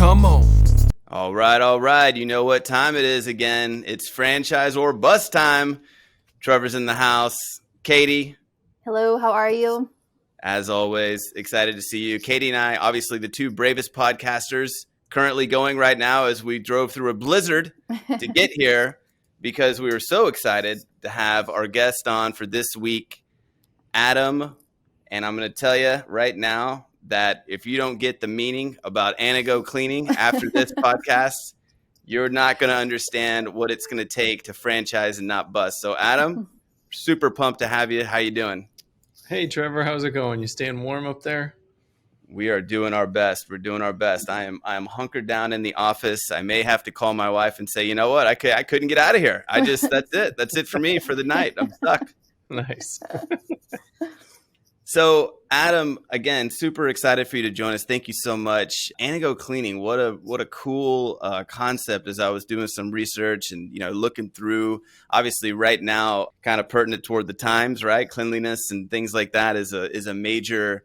Come on. All right. You know what time it is again. It's FranchisOR time. Trevor's in the house. Katie. Hello, how are you? As always, excited to see you. Katie and I, obviously the two bravest podcasters currently going right now as we drove through a blizzard to get here because we were so excited to have our guest on for this week, Adam. And I'm going to tell you right now that if you don't get the meaning about Anago Cleaning after this podcast, you're not going to understand what it's going to take to franchise and not bust. So, Adam, super pumped to have you. How you doing? Hey, Trevor, how's it going? You staying warm up there? We are doing our best. We're doing our best. I am hunkered down in the office. I may have to call my wife and say, you know what? I couldn't get out of here. That's it. That's it for me for the night. I'm stuck. Nice. So, Adam, again, super excited for you to join us. Thank you so much. Anago Cleaning, what a cool concept. As I was doing some research and looking through, obviously right now, kind of pertinent toward the times, right? Cleanliness and things like that is a major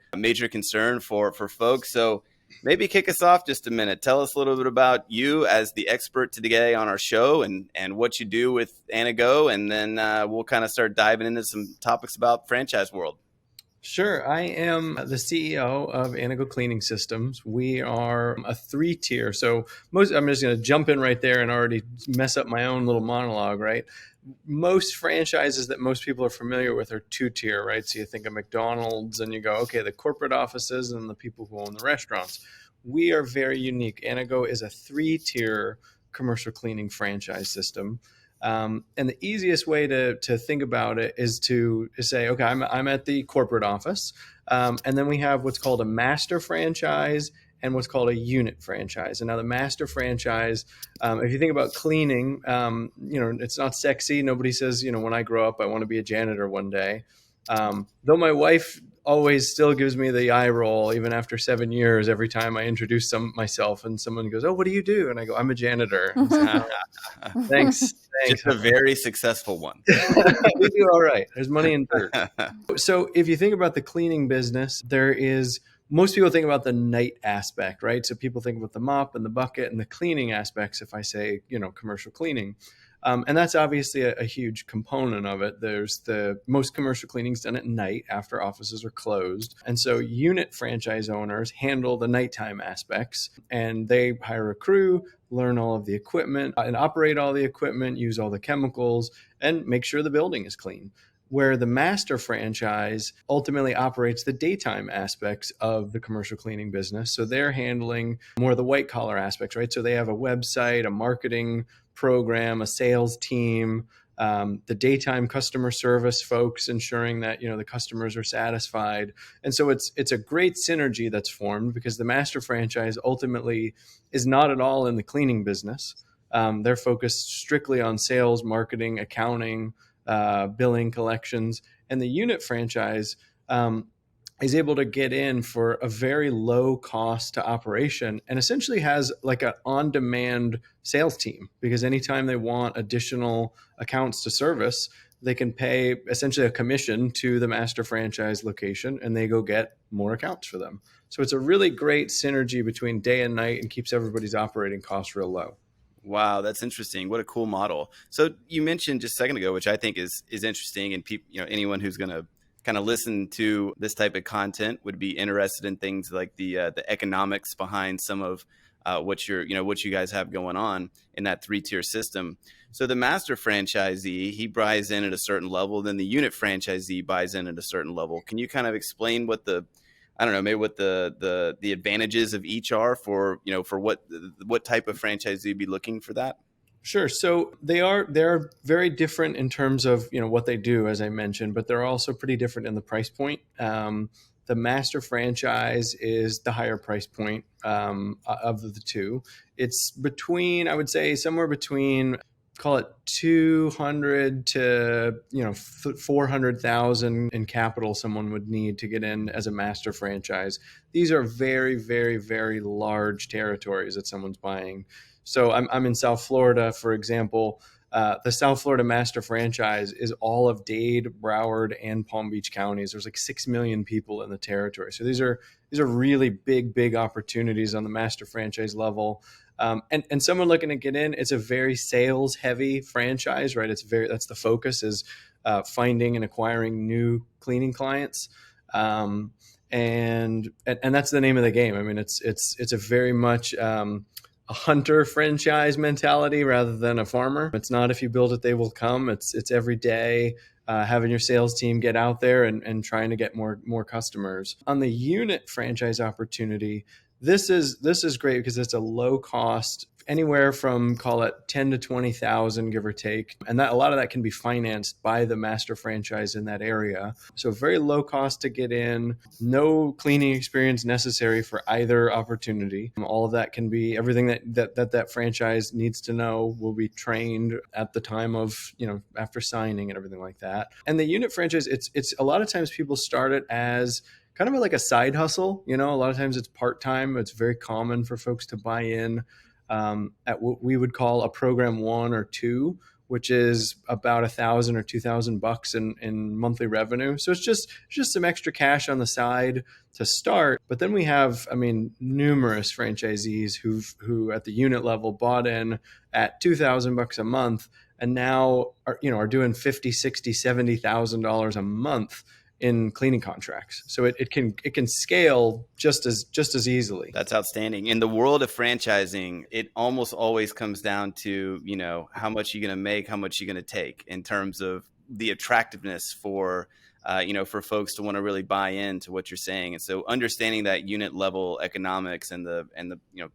concern for folks. So, maybe kick us off just a minute. Tell us a little bit about you as the expert today on our show and what you do with Anago, and then we'll kind of start diving into some topics about franchise world. Sure. I am the CEO of Anago Cleaning Systems. We are a 3-tier. So I'm just going to jump in right there and already mess up my own little monologue, right? Most franchises that most people are familiar with are 2-tier, right? So you think of McDonald's and you go, okay, the corporate offices and the people who own the restaurants. We are very unique. Anago is a 3-tier commercial cleaning franchise system. And the easiest way to think about it is to say, okay, I'm at the corporate office. And then we have what's called a master franchise and what's called a unit franchise. And now the master franchise, if you think about cleaning, it's not sexy. Nobody says, when I grow up, I want to be a janitor one day. Though my wife always still gives me the eye roll, even after 7 years, every time I introduce myself and someone goes, oh, what do you do? And I go, I'm a janitor. Thanks. Just a very successful one. We do all right. There's money in dirt. So if you think about the cleaning business, most people think about the night aspect, right? So people think about the mop and the bucket and the cleaning aspects if I say, commercial cleaning. And that's obviously a huge component of it. There's the most commercial cleaning's done at night after offices are closed. And so unit franchise owners handle the nighttime aspects, and they hire a crew, learn all of the equipment and operate all the equipment, use all the chemicals, and make sure the building is clean. Where the master franchise ultimately operates the daytime aspects of the commercial cleaning business. So they're handling more of the white collar aspects, right? So they have a website, a marketing program, a sales team, the daytime customer service folks ensuring that the customers are satisfied. And so it's a great synergy that's formed because the master franchise ultimately is not at all in the cleaning business. They're focused strictly on sales, marketing, accounting, billing, collections, and the unit franchise is able to get in for a very low cost to operation and essentially has like an on-demand sales team, because anytime they want additional accounts to service, they can pay essentially a commission to the master franchise location and they go get more accounts for them. So it's a really great synergy between day and night and keeps everybody's operating costs real low. Wow, that's interesting. What a cool model. So you mentioned just a second ago, which I think is interesting, and people, anyone who's going to kind of listen to this type of content would be interested in things like the economics behind some of what you guys have going on in that 3-tier system. So the master franchisee, he buys in at a certain level, then the unit franchisee buys in at a certain level. Can you kind of explain what the advantages of each are for what type of franchisee would be looking for that? Sure. So they're very different in terms of what they do, as I mentioned, but they're also pretty different in the price point. The master franchise is the higher price point of the two. It's between, I would say, somewhere between, call it 200 to 400,000 in capital someone would need to get in as a master franchise. These are very, very, very large territories that someone's buying. So I'm in South Florida, for example. The South Florida master franchise is all of Dade, Broward, and Palm Beach counties. There's like 6 million people in the territory. So these are these are really big opportunities on the master franchise level. And someone looking to get in, it's a very sales heavy franchise, right? That's the focus is finding and acquiring new cleaning clients. And that's the name of the game. I mean, it's a very much a hunter franchise mentality rather than a farmer. It's not if you build it, they will come. It's every day having your sales team get out there and trying to get more customers. On the unit franchise opportunity, this is great because it's a low cost, anywhere from call it 10 to 20,000, give or take. And that a lot of that can be financed by the master franchise in that area. So very low cost to get in, no cleaning experience necessary for either opportunity. All of that can be everything that franchise needs to know will be trained at the time of, after signing and everything like that. And the unit franchise, it's a lot of times people start it as kind of like a side hustle. A lot of times it's part-time. It's very common for folks to buy in at what we would call a program 1 or 2, which is about $1,000 or $2,000 in monthly revenue. So it's just some extra cash on the side to start. But then we have, numerous franchisees who at the unit level bought in at $2,000 a month and now are doing $50,000, $60,000, $70,000 a month in cleaning contracts. So it can scale just as easily. That's outstanding. In the world of franchising, it almost always comes down to, how much you're going to make, how much you're going to take in terms of the attractiveness for folks to want to really buy into what you're saying. And so understanding that unit level economics and the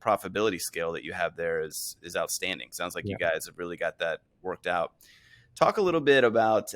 profitability scale that you have there is outstanding. Sounds like you guys have really got that worked out. Talk a little bit about,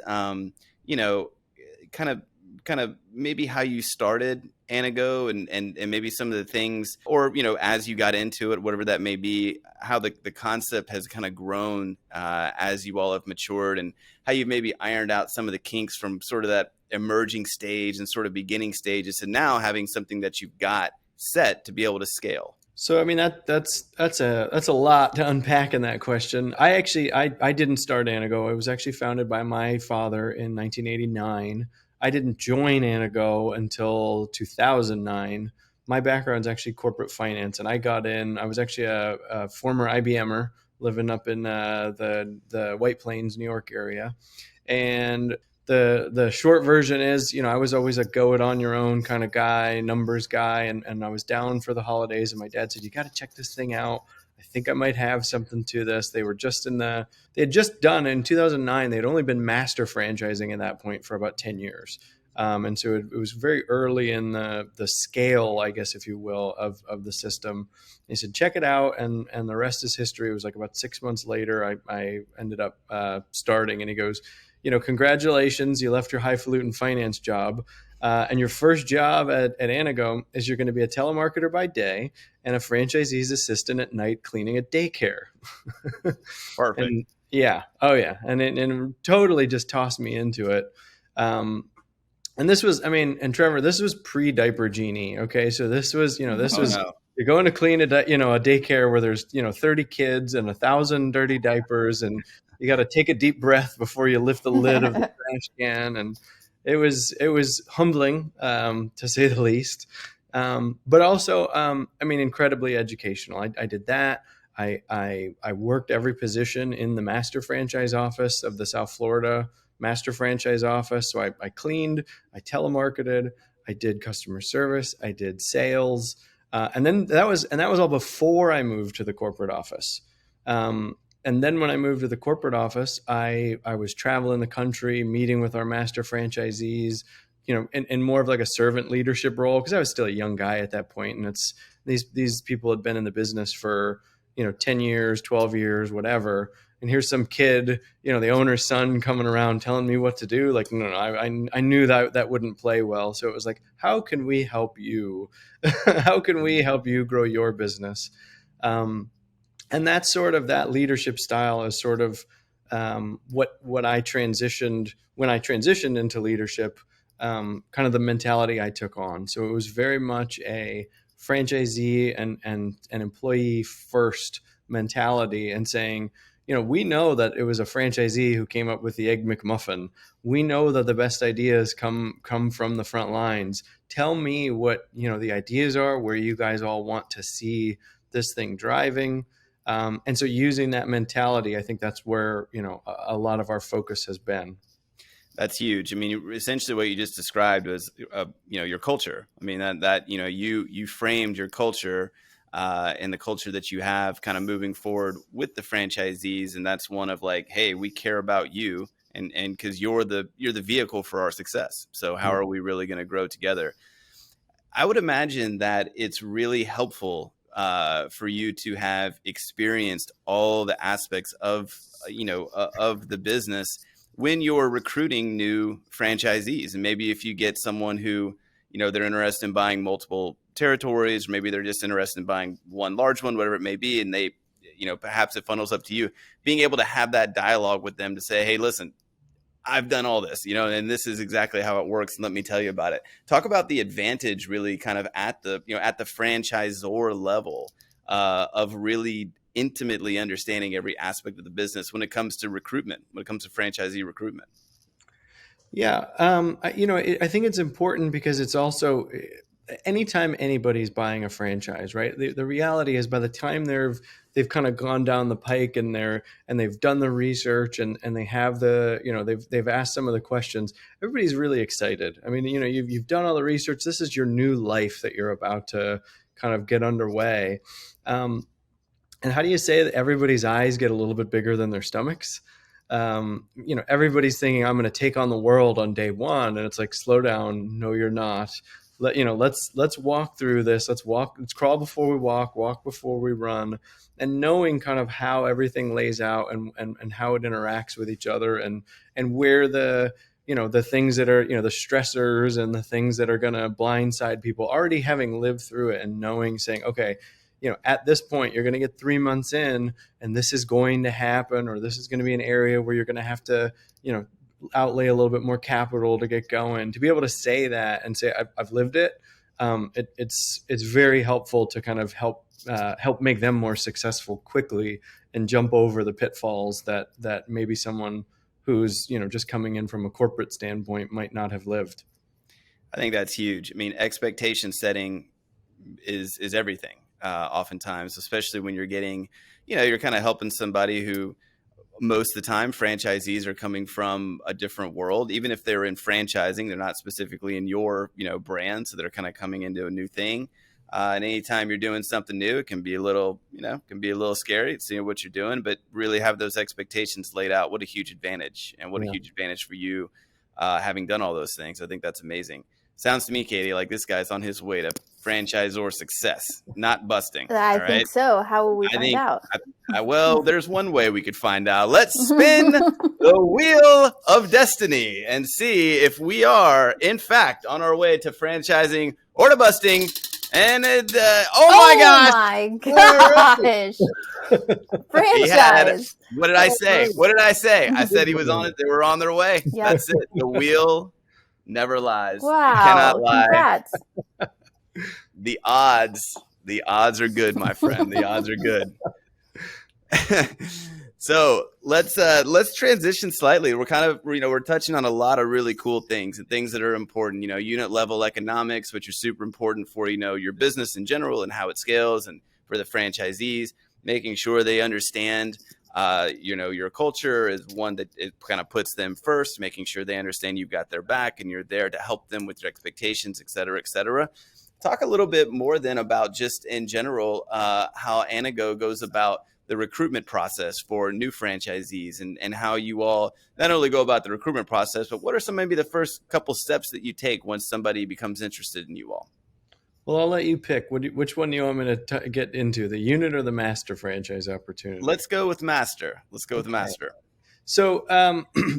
kind of maybe how you started Anago and maybe some of the things, or, as you got into it, whatever that may be, how the concept has kind of grown as you all have matured, and how you've maybe ironed out some of the kinks from sort of that emerging stage and sort of beginning stages to now having something that you've got set to be able to scale. So, that's a lot to unpack in that question. I didn't start Anago. It was actually founded by my father in 1989. I didn't join Anago until 2009. My background is actually corporate finance, and I got in. I was actually a former IBMer living up in the White Plains, New York area. And the short version is, I was always a go it on your own kind of guy, numbers guy, and I was down for the holidays, and my dad said, you got to check this thing out. I think I might have something to this. They had just done in 2009. They had only been master franchising at that point for about 10 years. And so it was very early in the scale, I guess, if you will, of the system. He said, check it out. And the rest is history. It was like about 6 months later, I ended up starting, and he goes, congratulations, you left your highfalutin finance job. And your first job at Anago is you're going to be a telemarketer by day and a franchisee's assistant at night cleaning a daycare. Perfect. And yeah. Oh yeah. And it totally just tossed me into it. And this was, and Trevor, this was pre-diaper genie. Okay. So this was, you're going to clean a daycare where there's, 30 kids and 1,000 dirty diapers, and you got to take a deep breath before you lift the lid of the trash can. And it was humbling, to say the least. But also, incredibly educational. I did that. I worked every position in the master franchise office of the South Florida master franchise office. So I cleaned, I telemarketed, I did customer service, I did sales. And that was all before I moved to the corporate office. And then when I moved to the corporate office, I was traveling the country, meeting with our master franchisees, in more of like a servant leadership role, because I was still a young guy at that point. And it's these people had been in the business for, 10 years, 12 years, whatever. And here's some kid, the owner's son coming around telling me what to do. Like, no, I knew that wouldn't play well. So it was like, how can we help you? How can we help you grow your business? And that's sort of that leadership style is sort of what I transitioned when I transitioned into leadership, kind of the mentality I took on. So it was very much a franchisee and an employee first mentality, and saying, we know that it was a franchisee who came up with the Egg McMuffin. We know that the best ideas come from the front lines. tell me what, the ideas are, where you guys all want to see this thing driving. And so using that mentality, I think that's where, a lot of our focus has been. That's huge. I mean, essentially what you just described was, your culture. I mean, that you framed your culture and the culture that you have kind of moving forward with the franchisees. And that's one of like, hey, we care about you. And because you're the vehicle for our success. So how are we really going to grow together? I would imagine that it's really helpful for you to have experienced all the aspects of the business when you're recruiting new franchisees. And maybe if you get someone who, they're interested in buying multiple territories, or maybe they're just interested in buying one large one, whatever it may be, and they, perhaps it funnels up to you, being able to have that dialogue with them to say, hey, listen, I've done all this, and this is exactly how it works. And let me tell you about it. Talk about the advantage really kind of at the franchisor level of really intimately understanding every aspect of the business when it comes to recruitment, when it comes to franchisee recruitment. Yeah. I think it's important because it's also anytime anybody's buying a franchise, right? The reality is by the time they've kind of gone down the pike and they've done the research and they have they've asked some of the questions, everybody's really excited. I mean, you've done all the research. This is your new life that you're about to kind of get underway. And how do you say that everybody's eyes get a little bit bigger than their stomachs? Everybody's thinking I'm going to take on the world on day one. And it's like, slow down. No, you're not. Let's walk through this. Let's crawl before we walk before we run, and knowing kind of how everything lays out and how it interacts with each other and where the things that are, the stressors and the things that are going to blindside people, already having lived through it and saying, okay, at this point, you're going to get 3 months in and this is going to happen, or this is going to be an area where you're going to have to, outlay a little bit more capital to get going. To be able to say that and say, I've lived it. It's very helpful to kind of help make them more successful quickly and jump over the pitfalls that maybe someone who's, just coming in from a corporate standpoint might not have lived. I think that's huge. I mean, expectation setting is everything. Oftentimes, especially when you're getting, you're kind of helping somebody who most of the time franchisees are coming from a different world. Even if they're in franchising, they're not specifically in your, brand. So they're kind of coming into a new thing. And anytime you're doing something new, it can be a little, scary. It's what you're doing, but really have those expectations laid out. What a huge advantage, and what a huge advantage for you having done all those things. I think that's amazing. Sounds to me, Katie, like this guy's on his way to franchisor success, not busting. I think so. How will we find out? Well, there's one way we could find out. Let's spin the wheel of destiny and see if we are, in fact, on our way to franchising or to busting. And oh my gosh! Franchise. What did I say? I said he was on it. They were on their way. Yep. That's it. The wheel never lies. Wow. It cannot lie. Congrats. The odds are good, my friend. The odds are good. So let's transition slightly. We're kind of, we're touching on a lot of really cool things and things that are important, unit level economics, which are super important for, your business in general and how it scales, and for the franchisees, making sure they understand your culture is one that it kind of puts them first, making sure they understand you've got their back and you're there to help them with their expectations, et cetera, et cetera. Talk a little bit more then about just in general how Anago goes about the recruitment process for new franchisees, and how you all not only go about the recruitment process, but what are maybe the first couple steps that you take once somebody becomes interested in you all? Well, I'll let you pick. Which one do you want me to get into, the unit or the master franchise opportunity? Let's go with master. Master. So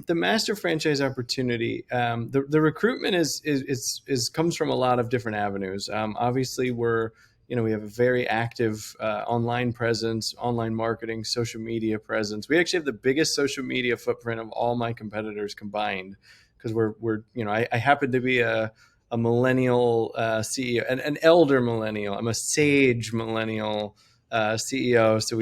the master franchise opportunity, the recruitment is comes from a lot of different avenues. Obviously, we have a very active online presence, online marketing, social media presence. We actually have the biggest social media footprint of all my competitors combined, because I happen to be a millennial CEO, an elder millennial. I'm a sage millennial CEO. So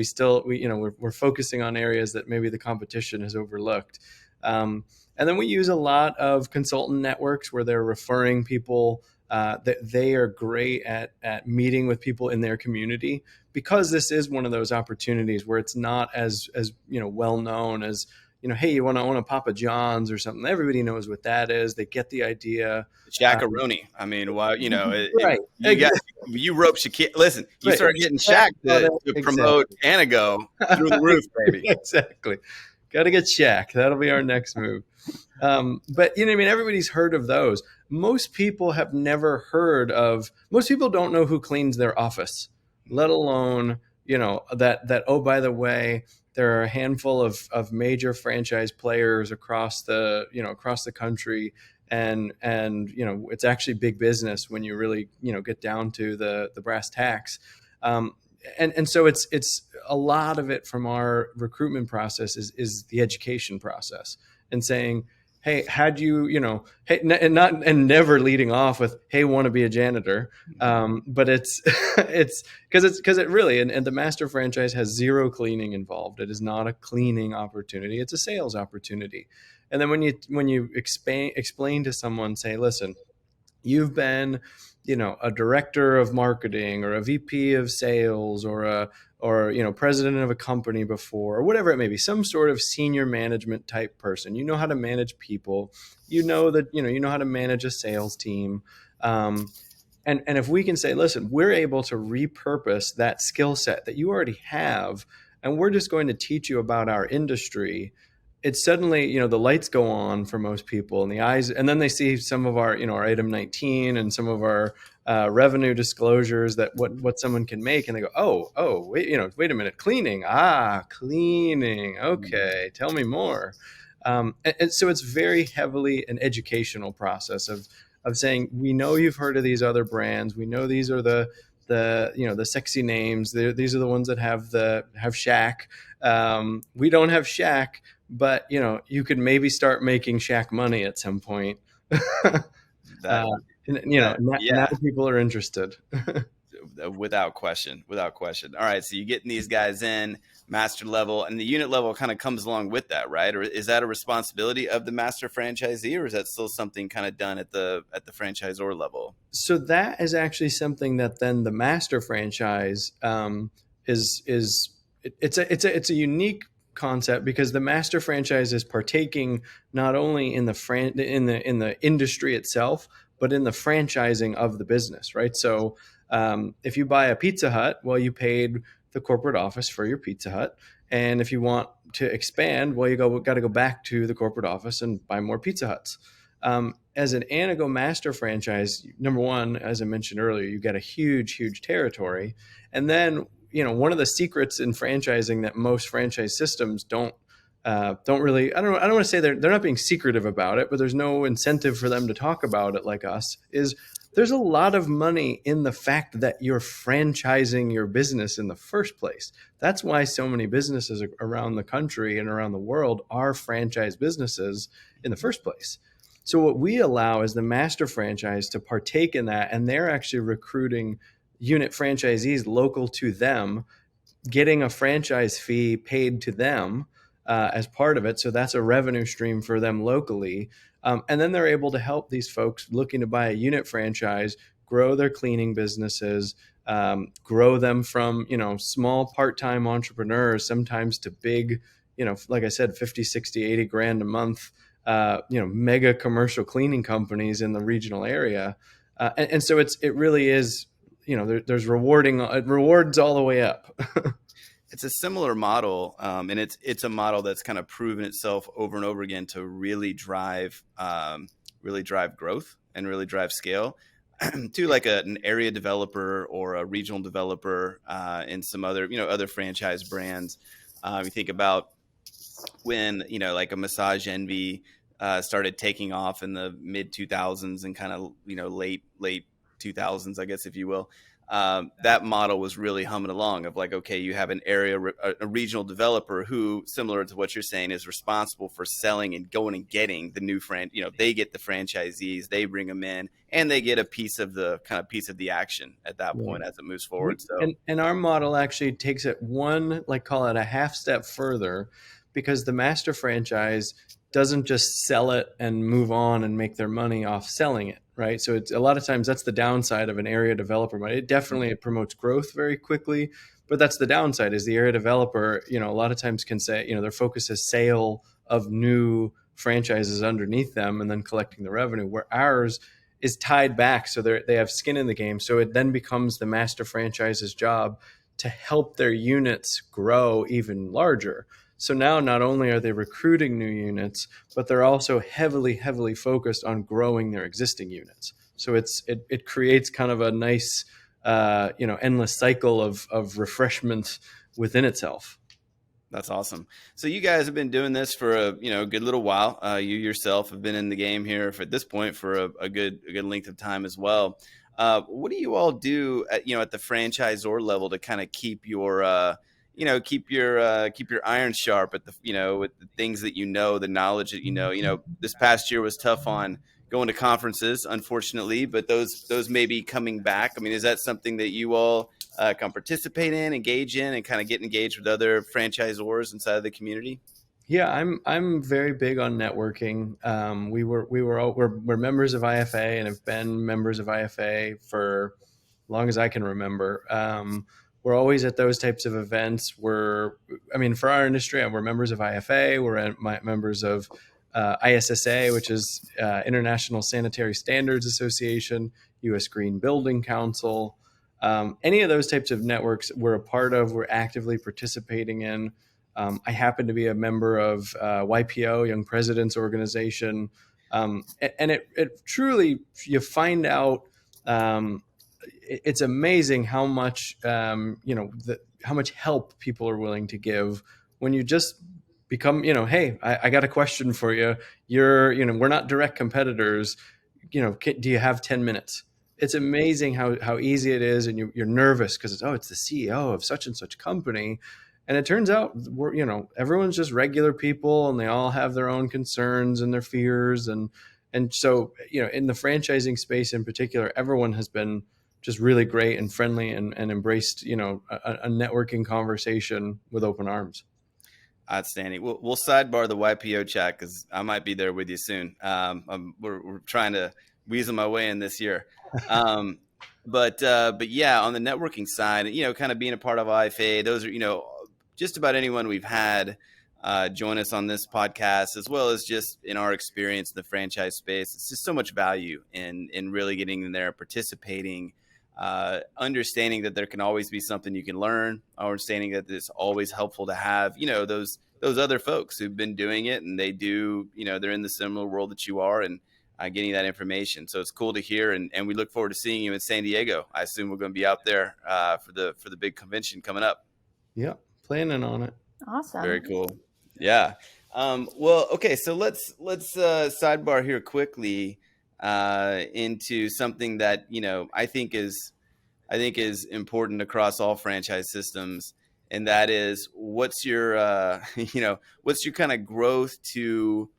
we're focusing on areas that maybe the competition has overlooked. And then we use a lot of consultant networks where they're referring people that they are great at meeting with people in their community, because this is one of those opportunities where it's not as well known as, hey, you want to own a Papa John's or something. Everybody knows what that is. They get the idea. Shaq-a-rooney. I mean, well, Right. You rope Shaquille. Listen, you Right. start getting Shaq to promote Anago through the roof, baby. Exactly. Got to get Shaq. That'll be our next move. But everybody's heard of those. Most people have never heard of. Most people don't know who cleans their office, let alone that. Oh, by the way, there are a handful of major franchise players across the country, and it's actually big business when you really get down to the brass tacks. And so it's a lot of it from our recruitment process is the education process, and saying, hey, had hey, and never leading off with, hey, want to be a janitor. But it's because it really, and the master franchise has zero cleaning involved. It is not a cleaning opportunity. It's a sales opportunity. And then when you explain to someone, say, listen, you've been a director of marketing or a VP of sales or president of a company before, or whatever it may be, some sort of senior management type person. You know how to manage people. You know how to manage a sales team. And if we can say, listen, we're able to repurpose that skill set that you already have, and we're just going to teach you about our industry, it's suddenly, the lights go on for most people and the eyes, and then they see some of our, our item 19 and some of our revenue disclosures that what someone can make. And they go, oh, wait a minute. Cleaning. Cleaning. Okay. Tell me more. And so it's very heavily an educational process of saying, we know you've heard of these other brands. We know these are the sexy names. These are the ones that have Shaq. We don't have Shaq, but you could maybe start making Shaq money at some point. Now people are interested. Without question. All right, so you're getting these guys in master level, and the unit level kind of comes along with that, right? Or is that a responsibility of the master franchisee, or is that still something kind of done at the franchisor level? So that is actually something that then the master franchise it's a unique concept, because the master franchise is partaking not only in the industry itself, but in the franchising of the business, right? So if you buy a Pizza Hut, well, you paid the corporate office for your Pizza Hut. And if you want to expand, well, got to go back to the corporate office and buy more Pizza Huts. As an Anago master franchise, number one, as I mentioned earlier, you get a huge, huge territory. And then, one of the secrets in franchising that most franchise systems don't really, I don't want to say they're not being secretive about it, but there's no incentive for them to talk about it like us, is there's a lot of money in the fact that you're franchising your business in the first place. That's why so many businesses around the country and around the world are franchise businesses in the first place. So what we allow is the master franchise to partake in that, and they're actually recruiting unit franchisees local to them, getting a franchise fee paid to them as part of it. So that's a revenue stream for them locally. And then they're able to help these folks looking to buy a unit franchise grow their cleaning businesses, grow them from, small part-time entrepreneurs sometimes to big, like I said, 50, 60, 80 grand a month, mega commercial cleaning companies in the regional area. And so it really is, there's rewards all the way up. It's a similar model, and it's a model that's kind of proven itself over and over again to really drive growth and really drive scale to like an area developer or a regional developer and some other other franchise brands. You think about when like a Massage Envy started taking off in the mid 2000s and kind of late 2000s, I guess, if you will. That model was really humming along of like, okay, you have a regional developer who, similar to what you're saying, is responsible for selling and going and getting the new they get the franchisees, they bring them in, and they get a piece of the action at that point as it moves forward. So, and our model actually takes it call it a half step further, because the master franchise doesn't just sell it and move on and make their money off selling it, right? So it's a lot of times that's the downside of an area developer. But it promotes growth very quickly, but that's the downside is the area developer, a lot of times can say, their focus is sale of new franchises underneath them and then collecting the revenue, where ours is tied back. So they have skin in the game. So it then becomes the master franchise's job to help their units grow even larger. So now not only are they recruiting new units, but they're also heavily, heavily focused on growing their existing units. So it creates kind of a nice, endless cycle of refreshment within itself. That's awesome. So you guys have been doing this for a good little while. You yourself have been in the game here at this point for a good length of time as well. What do you all do at the franchisor level to kind of keep your keep your iron sharp at the with the things that the knowledge that this past year was tough on going to conferences, unfortunately, but those may be coming back. I mean, is that something that you all can participate in, engage in, and kind of get engaged with other franchisors inside of the community? Yeah, I'm very big on networking. We're members of IFA and have been members of IFA for as long as I can remember. We're always at those types of events. For our industry, we're members of IFA. We're members of ISSA, which is International Sanitary Standards Association, U.S. Green Building Council. Any of those types of networks we're a part of, we're actively participating in. I happen to be a member of YPO, Young Presidents Organization. And it truly, you find out, it's amazing how much, how much help people are willing to give when you just become, hey, I got a question for you. We're not direct competitors. Do you have 10 minutes? It's amazing how easy it is. And you're nervous because it's the CEO of such and such company. And it turns out everyone's just regular people and they all have their own concerns and their fears. And so, in the franchising space in particular, everyone has been just really great and friendly and embraced, a networking conversation with open arms. Outstanding. We'll sidebar the YPO chat because I might be there with you soon. We're trying to weasel my way in this year. But yeah, on the networking side, kind of being a part of IFA, those are, just about anyone we've had join us on this podcast, as well as just in our experience in the franchise space. It's just so much value in really getting in there, participating, understanding that there can always be something you can learn, understanding that it's always helpful to have, those other folks who've been doing it and they do, they're in the similar world that you are and getting that information. So it's cool to hear. And we look forward to seeing you in San Diego. I assume we're going to be out there for the big convention coming up. Yeah. Planning on it. Awesome. Very cool. Yeah. Well, okay. So let's sidebar here quickly into something that I think is important across all franchise systems, and that is what's your kind of growth to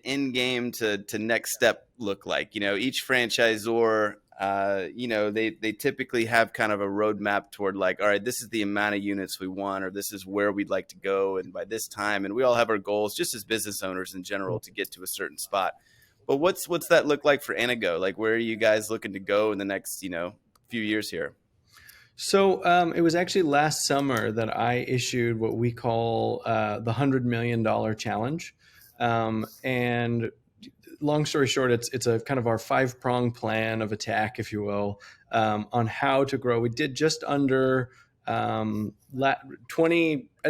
end game to next step look like? Each franchisor. They typically have kind of a roadmap toward like, all right, this is the amount of units we want, or this is where we'd like to go. And by this time, and we all have our goals just as business owners in general to get to a certain spot. But what's that look like for Anago? Like, where are you guys looking to go in the next, few years here? So it was actually last summer that I issued what we call the $100 million challenge. And long story short, it's a kind of our 5-pronged plan of attack, if you will, on how to grow. We did just under end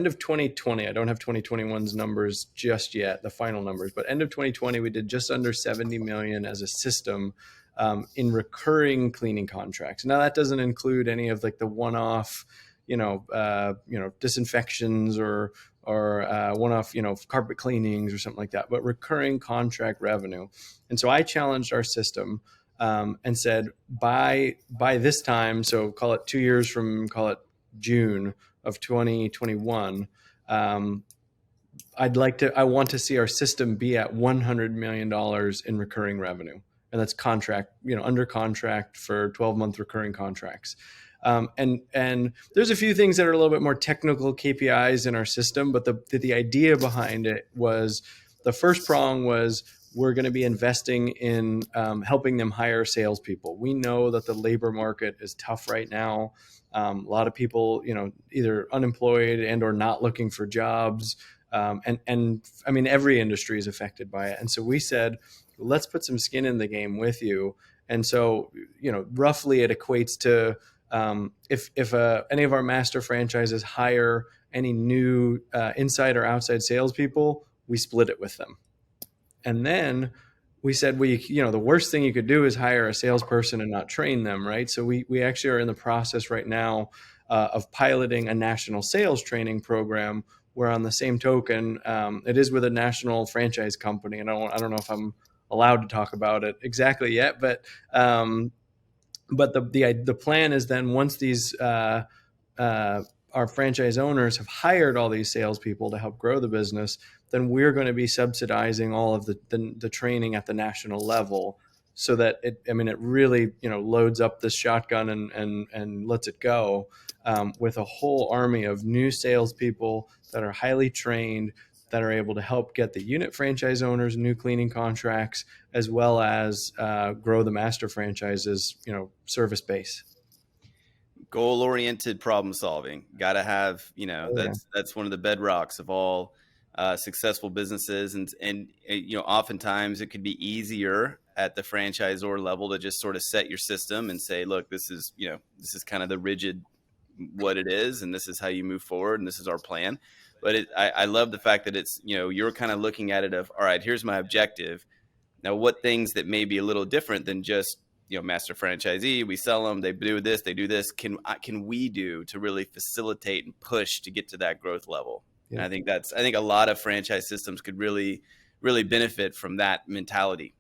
of 2020. I don't have 2021's numbers just yet, the final numbers, but end of 2020, we did just under 70 million as a system in recurring cleaning contracts. Now that doesn't include any of like the one-off, disinfections or one-off, carpet cleanings or something like that, but recurring contract revenue. And so I challenged our system and said, by this time, so call it 2 years from, call it June of 2021, I want to see our system be at $100 million in recurring revenue. And that's contract, under contract for 12-month recurring contracts. And there's a few things that are a little bit more technical KPIs in our system, but the idea behind it was, the first prong was, we're going to be investing in helping them hire salespeople. We know that the labor market is tough right now. A lot of people, either unemployed and or not looking for jobs. And I mean, every industry is affected by it. And so we said, let's put some skin in the game with you. And so, roughly it equates to if any of our master franchises hire any new inside or outside salespeople, we split it with them. And then we said, the worst thing you could do is hire a salesperson and not train them, right? So we actually are in the process right now of piloting a national sales training program, where on the same token, it is with a national franchise company. And I don't know if I'm allowed to talk about it exactly yet, but the plan is then, once these our franchise owners have hired all these salespeople to help grow the business, then we're going to be subsidizing all of the training at the national level, so that it really loads up this shotgun and lets it go with a whole army of new salespeople that are highly trained, that are able to help get the unit franchise owners new cleaning contracts, as well as grow the master franchises service base. Goal-oriented problem solving. Got to have, that's one of the bedrocks of all successful businesses. And oftentimes it could be easier at the franchisor level to just sort of set your system and say, look, this is kind of the rigid what it is, and this is how you move forward, and this is our plan. But I love the fact that it's, you're kind of looking at it of, all right, here's my objective. Now, what things that may be a little different than just, master franchisee, we sell them, they do this, can we do to really facilitate and push to get to that growth level? Yeah. And I think a lot of franchise systems could really, really benefit from that mentality.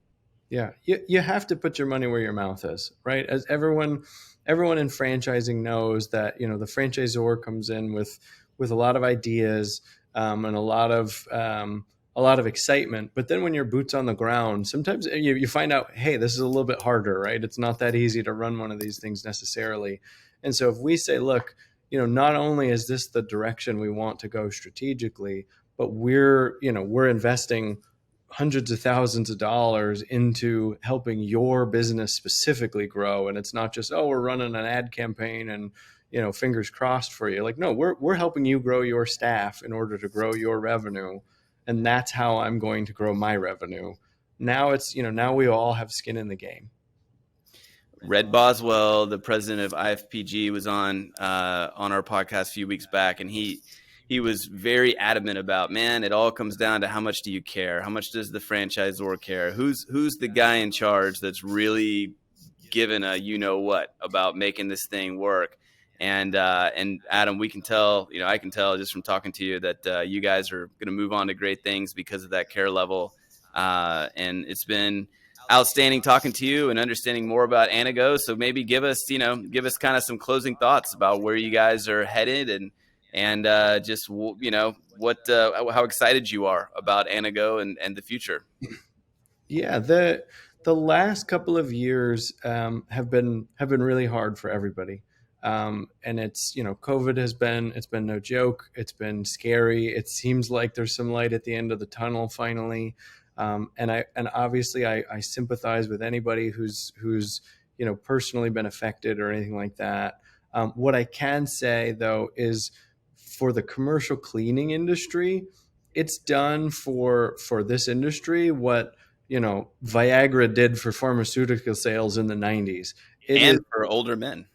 Yeah. You have to put your money where your mouth is, right? As everyone in franchising knows that, the franchisor comes in with a lot of ideas and a lot of excitement. But then when you're boots on the ground, sometimes you find out, hey, this is a little bit harder, right? It's not that easy to run one of these things necessarily. And so if we say, look, not only is this the direction we want to go strategically, but we're investing hundreds of thousands of dollars into helping your business specifically grow. And it's not just, we're running an ad campaign and, fingers crossed for you. Like, no, we're helping you grow your staff in order to grow your revenue. And that's how I'm going to grow my revenue. Now it's, now we all have skin in the game. Red Boswell, the president of IFPG, was on our podcast a few weeks back, and he was very adamant about, man, it all comes down to how much do you care? How much does the franchisor care? Who's the guy in charge that's really given a what about making this thing work? And Adam, we can tell, I can tell just from talking to you that you guys are going to move on to great things because of that care level. And it's been outstanding talking to you and understanding more about Anago. So maybe give us kind of some closing thoughts about where you guys are headed and just, how excited you are about Anago and the future. Yeah, the last couple of years have been really hard for everybody. And it's, COVID it's been no joke. It's been scary. It seems like there's some light at the end of the tunnel finally. And obviously I sympathize with anybody who's personally been affected or anything like that. What I can say though is, for the commercial cleaning industry, it's done for this industry what Viagra did for pharmaceutical sales in the 90s. For older men.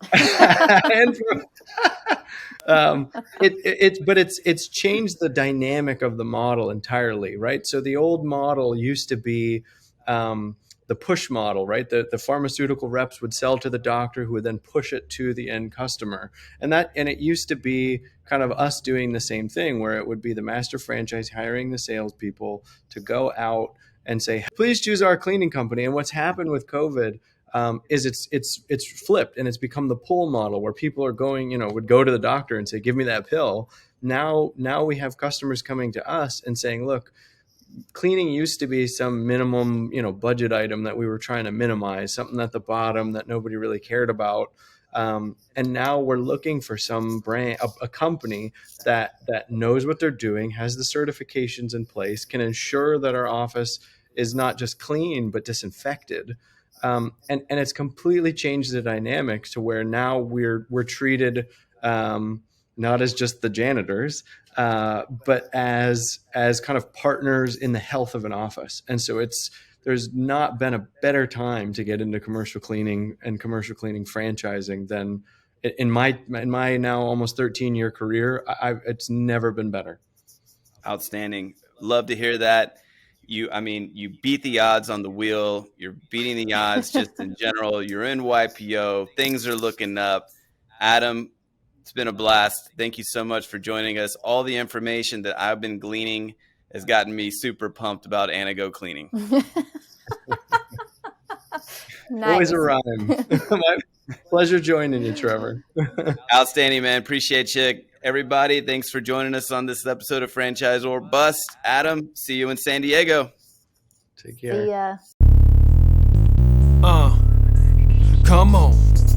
It's changed the dynamic of the model entirely, right? So the old model used to be the push model, right? The pharmaceutical reps would sell to the doctor, who would then push it to the end customer. And it used to be kind of us doing the same thing, where it would be the master franchise hiring the salespeople to go out and say, please choose our cleaning company. And what's happened with COVID is it's flipped, and it's become the pull model, where people are going, would go to the doctor and say, give me that pill. Now we have customers coming to us and saying, look, cleaning used to be some minimum, budget item that we were trying to minimize, something at the bottom that nobody really cared about. And now we're looking for some brand, a company that knows what they're doing, has the certifications in place, can ensure that our office is not just clean, but disinfected. And it's completely changed the dynamics to where now we're treated not as just the janitors, but as kind of partners in the health of an office. And so there's not been a better time to get into commercial cleaning and commercial cleaning franchising than in my now almost 13-year career. It's never been better. Outstanding. Love to hear that. You beat the odds on the wheel. You're beating the odds just in general. You're in YPO. Things are looking up. Adam, it's been a blast. Thank you so much for joining us. All the information that I've been gleaning has gotten me super pumped about Anago Cleaning. Nice. Always a rhyme. My pleasure joining you, Trevor. Outstanding, man. Appreciate you. Everybody, thanks for joining us on this episode of FranchisOR. Adam, see you in San Diego. Take care. See ya. Come on.